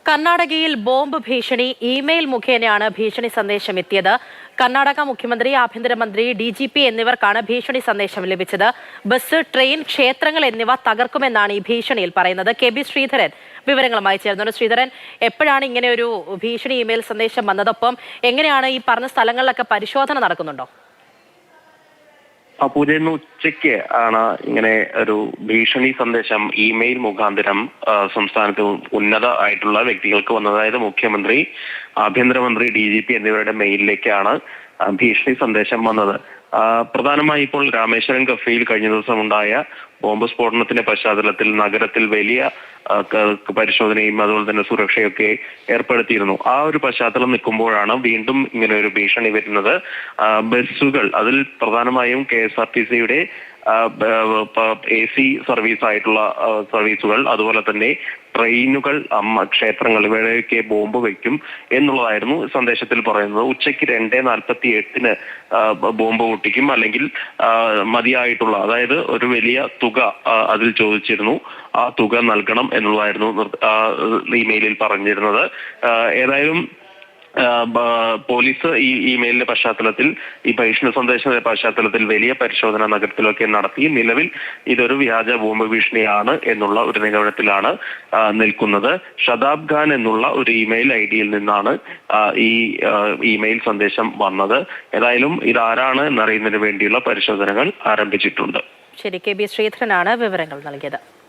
കർണാടകയിൽ ബോംബ് ഭീഷണി ഇമെയിൽ മുഖേനയാണ് ഭീഷണി സന്ദേശം എത്തിയത്. കർണാടക മുഖ്യമന്ത്രി, ആഭ്യന്തരമന്ത്രി, DGP എന്നിവർക്കാണ് ഭീഷണി സന്ദേശം ലഭിച്ചത്. ബസ്, ട്രെയിൻ, ക്ഷേത്രങ്ങൾ എന്നിവ തകർക്കുമെന്നാണ് ഈ ഭീഷണിയിൽ പറയുന്നത്. KB ശ്രീധരൻ വിവരങ്ങളുമായി ചേർന്നുണ്ട്. ശ്രീധരൻ, എപ്പോഴാണ് ഇങ്ങനെ ഒരു ഭീഷണി ഇമെയിൽ സന്ദേശം വന്നതൊപ്പം എങ്ങനെയാണ് ഈ പറഞ്ഞ സ്ഥലങ്ങളിലൊക്കെ പരിശോധന നടക്കുന്നുണ്ടോ? പൂജ, ഇന്ന് ഉച്ചയ്ക്ക് ആണ് ഇങ്ങനെ ഒരു ഭീഷണി സന്ദേശം ഇമെയിൽ മുഖാന്തരം സംസ്ഥാനത്ത് ഉന്നത ആയിട്ടുള്ള വ്യക്തികൾക്ക് വന്നത്. അതായത് മുഖ്യമന്ത്രി, ആഭ്യന്തരമന്ത്രി, DGP എന്നിവരുടെ മെയിലിലേക്കാണ് ഭീഷണി സന്ദേശം വന്നത്. പ്രധാനമായി ഇപ്പോൾ രാമേശ്വരം കഫേയിൽ കഴിഞ്ഞ ദിവസം ഉണ്ടായ ബോംബ് സ്ഫോടനത്തിന്റെ പശ്ചാത്തലത്തിൽ നഗരത്തിൽ വലിയ പരിശോധനയും അതുപോലെ തന്നെ സുരക്ഷയൊക്കെ ഏർപ്പെടുത്തിയിരുന്നു. ആ ഒരു പശ്ചാത്തലം നിൽക്കുമ്പോഴാണ് വീണ്ടും ഇങ്ങനെ ഒരു ഭീഷണി വരുന്നത്. ബസ്സുകൾ, അതിൽ പ്രധാനമായും KSRTCയുടെ AC സർവീസ് ആയിട്ടുള്ള സർവീസുകൾ, അതുപോലെ തന്നെ ട്രെയിനുകൾ, ക്ഷേത്രങ്ങൾ, ഇവയൊക്കെ ബോംബ് വയ്ക്കും എന്നുള്ളതായിരുന്നു സന്ദേശത്തിൽ പറയുന്നത്. ഉച്ചയ്ക്ക് 2:48 ബോംബ് പൊട്ടിക്കും, അല്ലെങ്കിൽ മതിയായിട്ടുള്ള, അതായത് ഒരു വലിയ തുക അതിൽ ചോദിച്ചിരുന്നു, ആ തുക നൽകണം എന്നുള്ളതായിരുന്നു ഇമെയിലിൽ പറഞ്ഞിരുന്നത്. ഏതായാലും പോലീസ് ഈ ഇമെയിലിന്റെ പശ്ചാത്തലത്തിൽ, ഈ ഭീഷണി സന്ദേശത്തിന്റെ പശ്ചാത്തലത്തിൽ വലിയ പരിശോധന നഗരത്തിലൊക്കെ നടത്തി. നിലവിൽ ഇതൊരു വ്യാജ ബോംബ് ഭീഷണിയാണ് എന്നുള്ള ഒരു നിഗമനത്തിലാണ് നിൽക്കുന്നത്. ഷതാബ് ഖാൻ എന്നുള്ള ഒരു ഇമെയിൽ ID-യിൽ നിന്നാണ് ഈ ഇമെയിൽ സന്ദേശം വന്നത്. ഏതായാലും ഇതാരാണ് എന്നറിയുന്നതിന് വേണ്ടിയുള്ള പരിശോധനകൾ ആരംഭിച്ചിട്ടുണ്ട്. ശരി, KB ശ്രീധരനാണ് വിവരങ്ങൾ നൽകിയത്.